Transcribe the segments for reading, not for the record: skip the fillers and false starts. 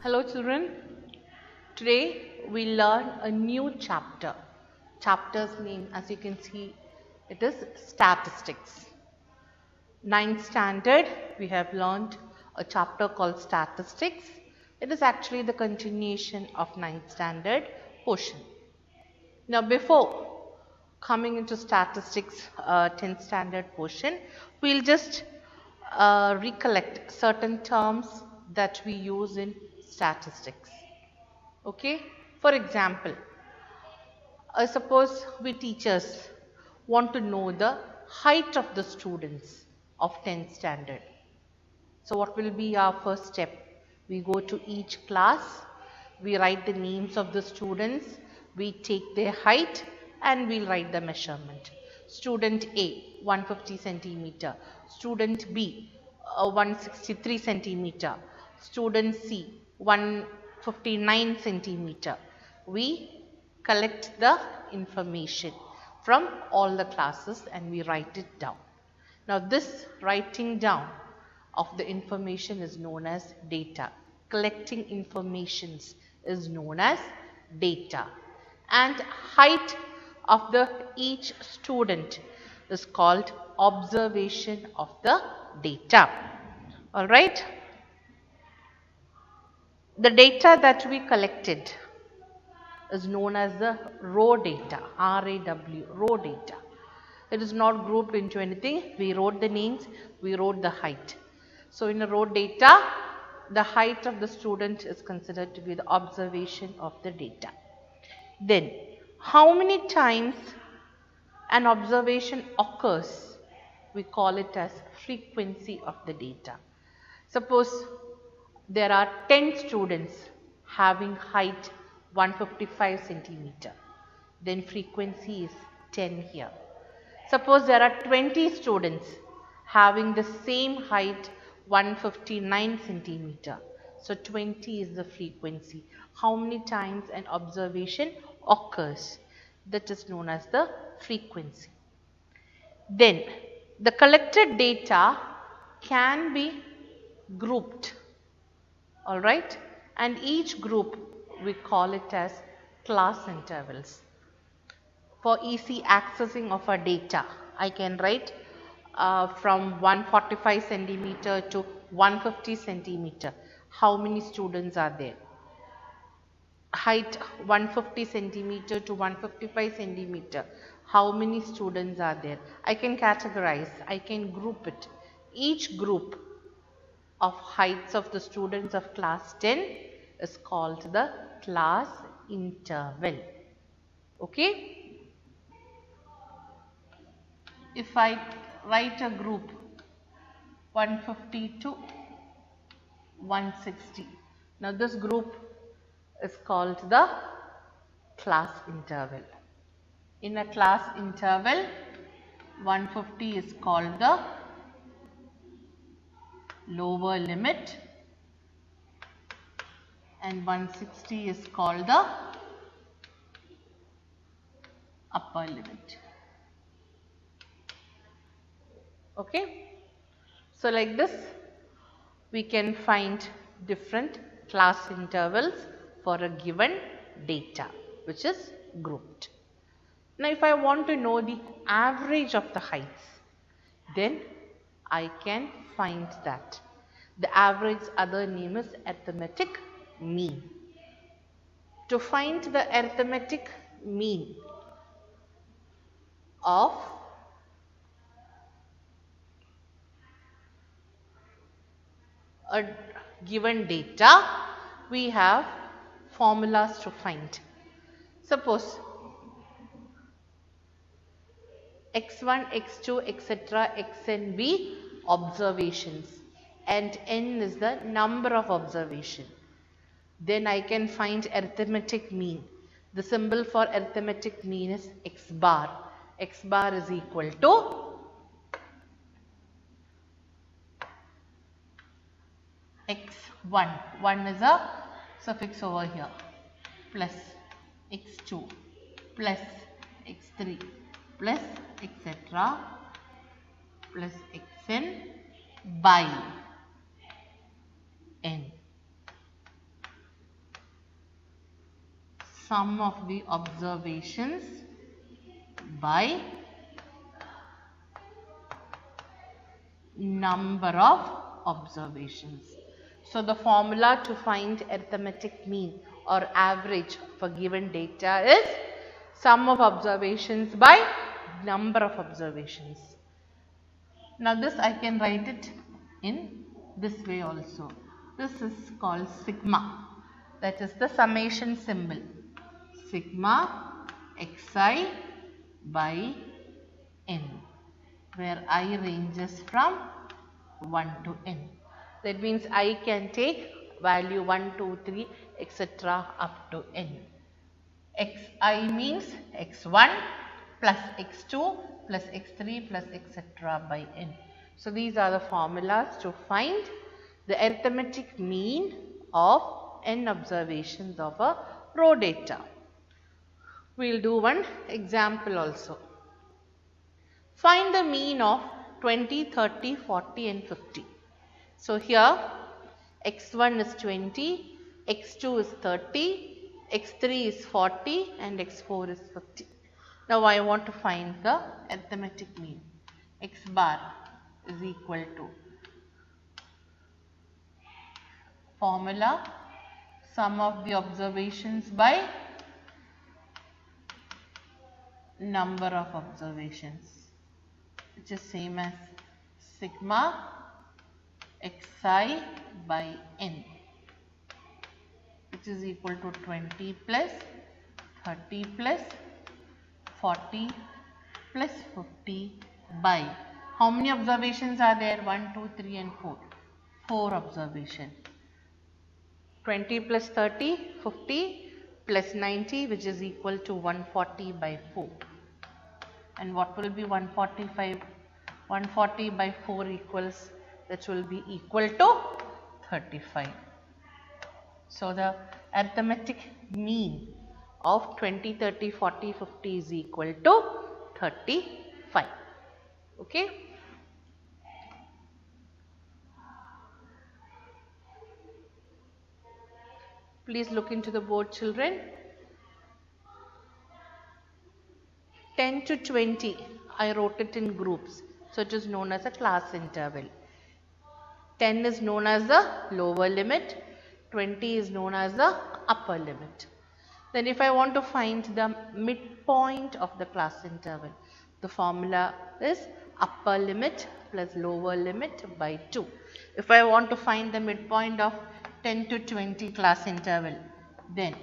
Hello children, today we learn a new chapter. Chapter's name, as you can see, it is statistics. Ninth standard, we have learned a chapter called statistics. It is actually the continuation of ninth standard portion. Now before coming into statistics 10th standard portion, we'll just recollect certain terms that we use in statistics. Okay, for example, suppose we teachers want to know the height of the students of 10th standard. So what will be our first step? We go to each class, we write the names of the students, we take their height and we'll write the measurement. Student A 150 centimeter, student B 163 centimeter, student C 159 centimeter. We collect the information from all the classes and we write it down. Now this writing down of the information is known as data. Collecting informations is known as data. And height of each student is called observation of the data. Alright. The data that we collected is known as the raw data, R-A-W, raw data. It is not grouped into anything. We wrote the names, we wrote the height. So in a raw data, the height of the student is considered to be the observation of the data. Then, how many times an observation occurs? We call it as frequency of the data. Suppose there are 10 students having height 155 centimeter. Then frequency is 10 here. Suppose there are 20 students having the same height 159 centimeter. So 20 is the frequency. How many times an observation occurs? That is known as the frequency. Then the collected data can be grouped. Alright? And each group we call it as class intervals. For easy accessing of our data, I can write from 145 centimeter to 150 centimeter. How many students are there? Height 150 centimeter to 155 centimeter. How many students are there? I can categorize, I can group it. Each group of heights of the students of class 10 is called the class interval. Okay? If I write a group 150 to 160. Now this group is called the class interval. In a class interval, 150 is called the lower limit and 160 is called the upper limit. Okay. So like this, we can find different class intervals for a given data which is grouped. Now if I want to know the average of the heights, then I can find that. The average other name is arithmetic mean. To find the arithmetic mean of a given data, we have formulas to find. Suppose x1, x2, etc., xn be observations and n is the number of observation. Then I can find arithmetic mean. The symbol for arithmetic mean is x bar. X bar is equal to x1, 1 is a suffix over here, plus x2 plus x3 plus etc. plus xn by n. sum of the observations by number of observations. So the formula to find arithmetic mean or average for given data is sum of observations by number of observations. Now this I can write it in this way also. This is called sigma. That is the summation symbol. Sigma xi by n, where I ranges from 1 to n. That means I can take value 1, 2, 3, etc. up to n. Xi means x1 plus x2 plus x3 plus etc. by n. So these are the formulas to find the arithmetic mean of n observations of a raw data. We will do one example also. Find the mean of 20, 30, 40 and 50. So here x1 is 20, x2 is 30, x3 is 40 and x4 is 50. Now I want to find the arithmetic mean. X bar is equal to formula sum of the observations by number of observations, which is same as sigma xi by n, which is equal to 20 plus 30 plus 40 plus 50 by how many observations are there? 1, 2, 3 and 4. 4 observations. 20 plus 30, 50 plus 90, which is equal to 140 by 4. And what will be 145? 140 by 4 equals, that will be equal to 35. So the arithmetic mean of 20, 30, 40, 50 is equal to 35. Okay. Please look into the board, children. 10 to 20, I wrote it in groups. So it is known as a class interval. 10 is known as the lower limit. 20 is known as the upper limit. Then if I want to find the midpoint of the class interval, the formula is upper limit plus lower limit by 2. If I want to find the midpoint of 10 to 20 class interval, then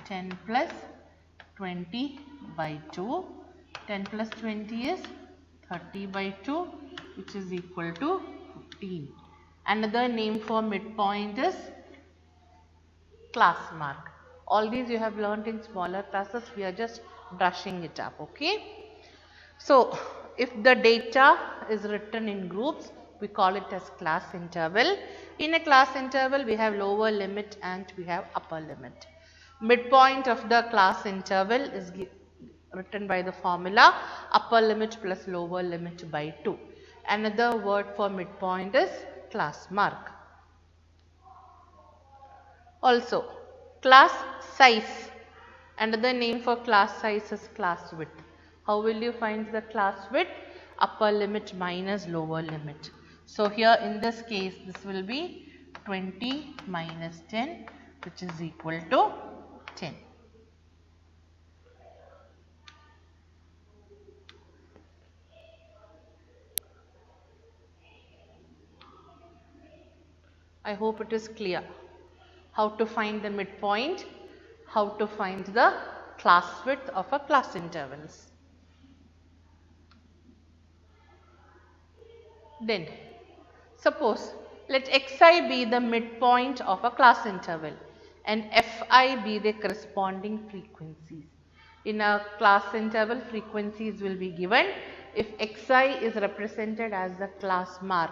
10 plus 20 by 2. 10 plus 20 is 30 by 2, which is equal to 15. Another name for midpoint is class mark. All these you have learnt in smaller classes. We are just brushing it up. Okay. So if the data is written in groups, we call it as class interval. In a class interval, we have lower limit and we have upper limit. Midpoint of the class interval is written by the formula upper limit plus lower limit by 2. Another word for midpoint is class mark. Also, class size. Another name for class size is class width. How will you find the class width? Upper limit minus lower limit. So here in this case, this will be 20 minus 10, which is equal to 10. I hope it is clear how to find the midpoint, how to find the class width of a class intervals. Then suppose let xi be the midpoint of a class interval and fi be the corresponding frequencies. In a class interval, frequencies will be given. If xi is represented as the class mark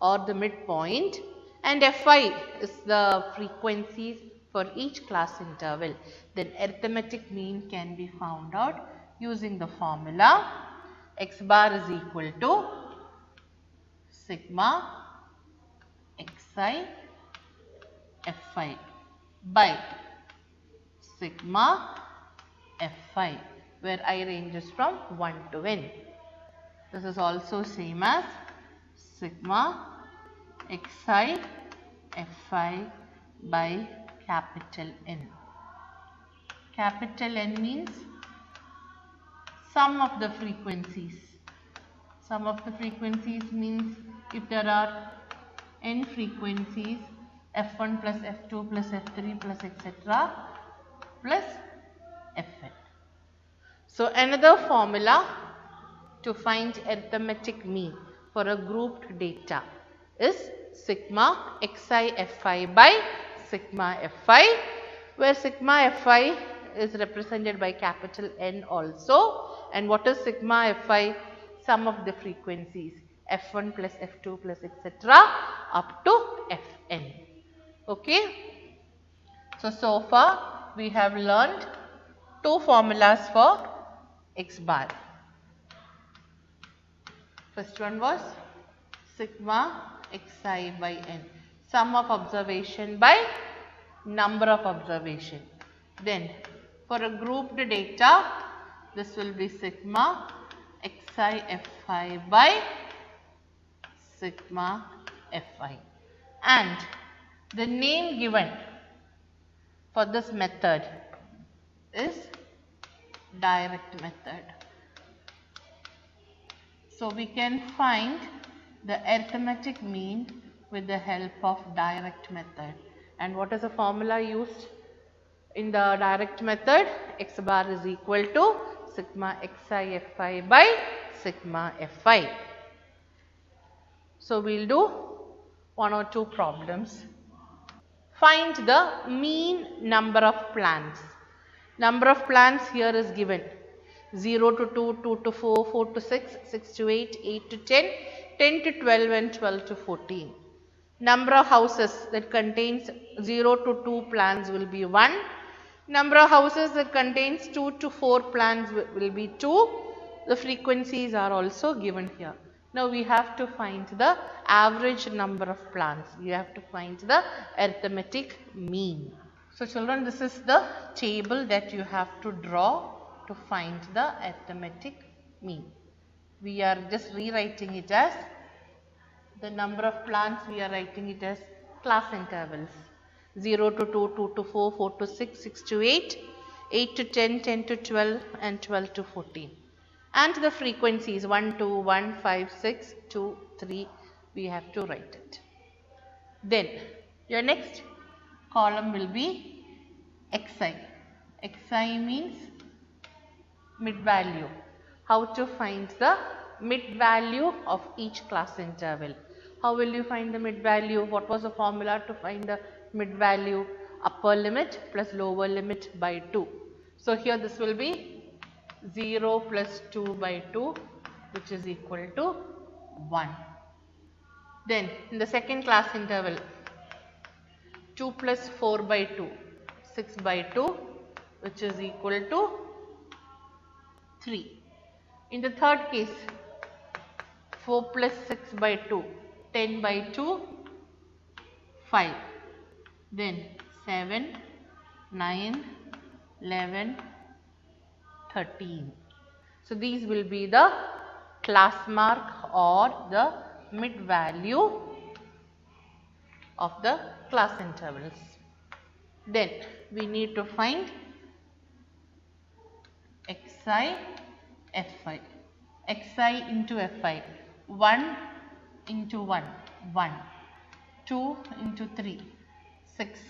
or the midpoint and fi is the frequencies for each class interval, then arithmetic mean can be found out using the formula x bar is equal to sigma xi fi by sigma fi, where I ranges from 1 to n. This is also same as sigma xi fi by capital N. Capital N means sum of the frequencies. Sum of the frequencies means if there are n frequencies, f1 plus f2 plus f3 plus etc. plus fn. So another formula to find arithmetic mean for a grouped data is sigma xi fi by sigma fi, where sigma fi is represented by capital N also. And what is sigma fi? Sum of the frequencies f1 plus f2 plus etc. up to fn. Okay. So far we have learned two formulas for x bar. First one was sigma xi by n, sum of observation by number of observation. Then for a grouped data, this will be sigma xi fi by sigma fi. And the name given for this method is direct method. So we can find the arithmetic mean with the help of direct method. And what is the formula used in the direct method? X bar is equal to sigma xi fi by sigma fi. So we will do one or two problems. Find the mean number of plants. Number of plants here is given 0 to 2, 2 to 4, 4 to 6, 6 to 8, 8 to 10, 10 to 12 and 12 to 14. Number of houses that contains 0 to 2 plants will be 1. Number of houses that contains 2 to 4 plants will be 2. The frequencies are also given here. Now we have to find the average number of plants. We have to find the arithmetic mean. So children, this is the table that you have to draw to find the arithmetic mean. We are just rewriting it as the number of plants, we are writing it as class intervals. 0 to 2, 2 to 4, 4 to 6, 6 to 8, 8 to 10, 10 to 12 and 12 to 14. And the frequencies 1, 2, 1, 5, 6, 2, 3, we have to write it. Then your next column will be xi. Xi means mid value. How to find the mid value of each class interval? How will you find the mid value? What was the formula to find the mid value? Upper limit plus lower limit by 2. So here this will be 0 plus 2 by 2, which is equal to 1. Then in the second class interval, 2 plus 4 by 2, 6 by 2, which is equal to 3. In the third case, 4 plus 6 by 2, 10 by 2, 5. Then 7, 9, 11, 13. So these will be the class mark or the mid value of the class intervals. Then we need to find xi fi. Xi into fi. 1 into 1, 1. 2 into 3, 6.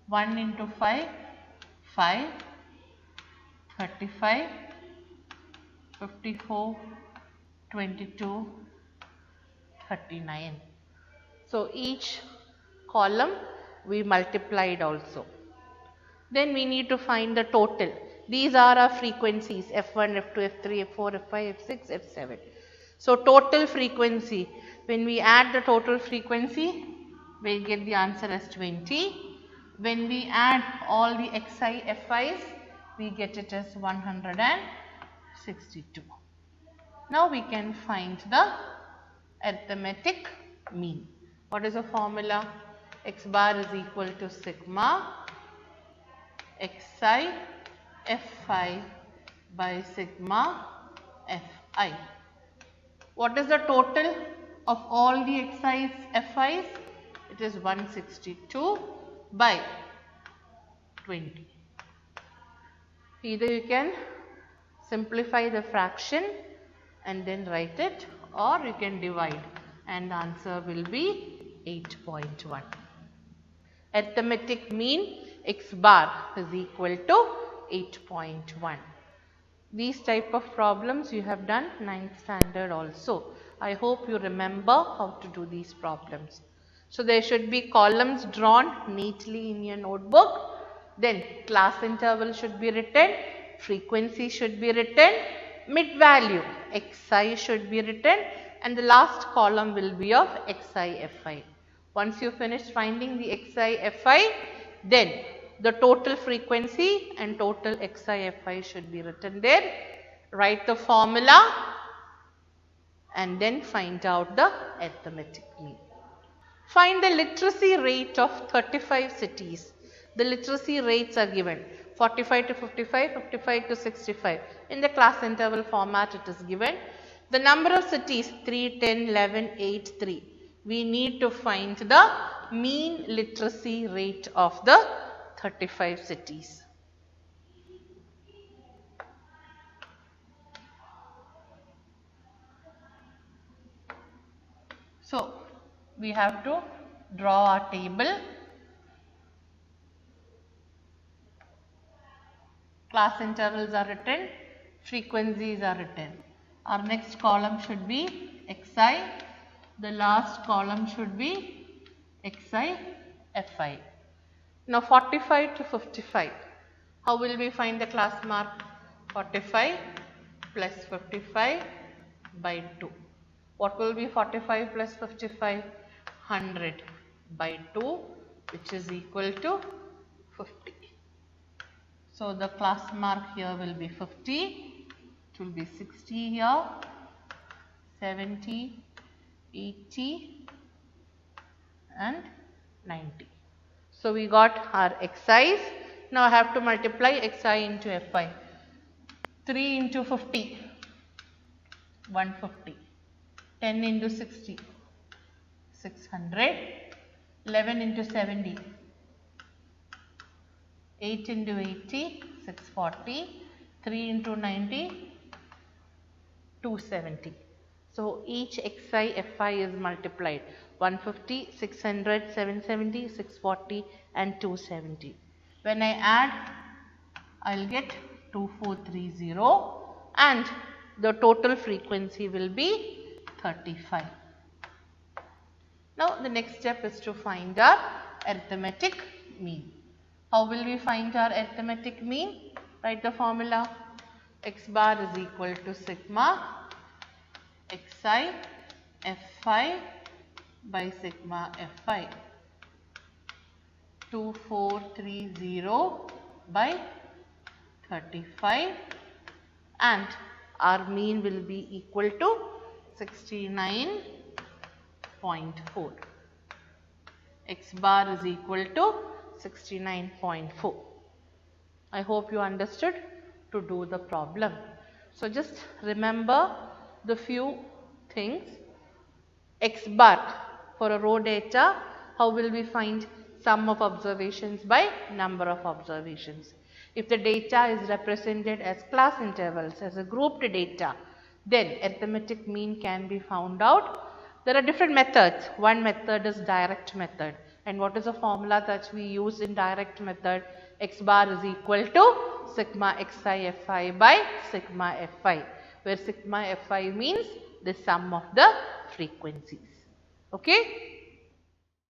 1 into 5, 5. 35, 54, 22, 39. So each column we multiplied also. Then we need to find the total. These are our frequencies f1, f2, f3, f4, f5, f6, f7. So total frequency, when we add the total frequency, we get the answer as 20. When we add all the xi, fi's, we get it as 162. Now we can find the arithmetic mean. What is the formula? X bar is equal to sigma xi fi by sigma fi. What is the total of all the xi's fi's? It is 162 by 20. Either you can simplify the fraction and then write it, or you can divide, and the answer will be 8.1. Arithmetic mean x bar is equal to 8.1. These type of problems you have done 9th standard also. I hope you remember how to do these problems. So there should be columns drawn neatly in your notebook. Then class interval should be written, frequency should be written, mid value xi should be written, and the last column will be of xi fi. Once you finish finding the xi fi, then the total frequency and total xi fi should be written there. Write the formula and then find out the arithmetic mean. Find the literacy rate of 35 cities. The literacy rates are given 45 to 55, 55 to 65. In the class interval format it is given. The number of cities 3, 10, 11, 8, 3. We need to find the mean literacy rate of the 35 cities. So, we have to draw our table. Class intervals are written, frequencies are written. Our next column should be xi, the last column should be xi fi. Now 45 to 55, how will we find the class mark? 45 plus 55 by 2. What will be 45 plus 55? 100 by 2, which is equal to 50. So the class mark here will be 50, it will be 60 here, 70, 80 and 90. So we got our xi's. Now I have to multiply xi into fi. 3 into 50, 150. 10 into 60, 600. 11 into 70, 8 into 80, 640. 3 into 90, 270. So each xi fi is multiplied 150, 600, 770, 640 and 270. When I add, I will get 2430 and the total frequency will be 35. Now the next step is to find our arithmetic mean. How will we find our arithmetic mean? Write the formula. X bar is equal to sigma xi fi by sigma fi. 2430 by 35 and our mean will be equal to 69.4. X bar is equal to 69.4. I hope you understood to do the problem. So just remember the few things. X bar for a row data, how will we find sum of observations by number of observations? If the data is represented as class intervals, as a grouped data, then arithmetic mean can be found out. There are different methods. One method is direct method. And what is the formula that we use in direct method? X bar is equal to sigma xi fi by sigma fi, where sigma fi means the sum of the frequencies. Okay.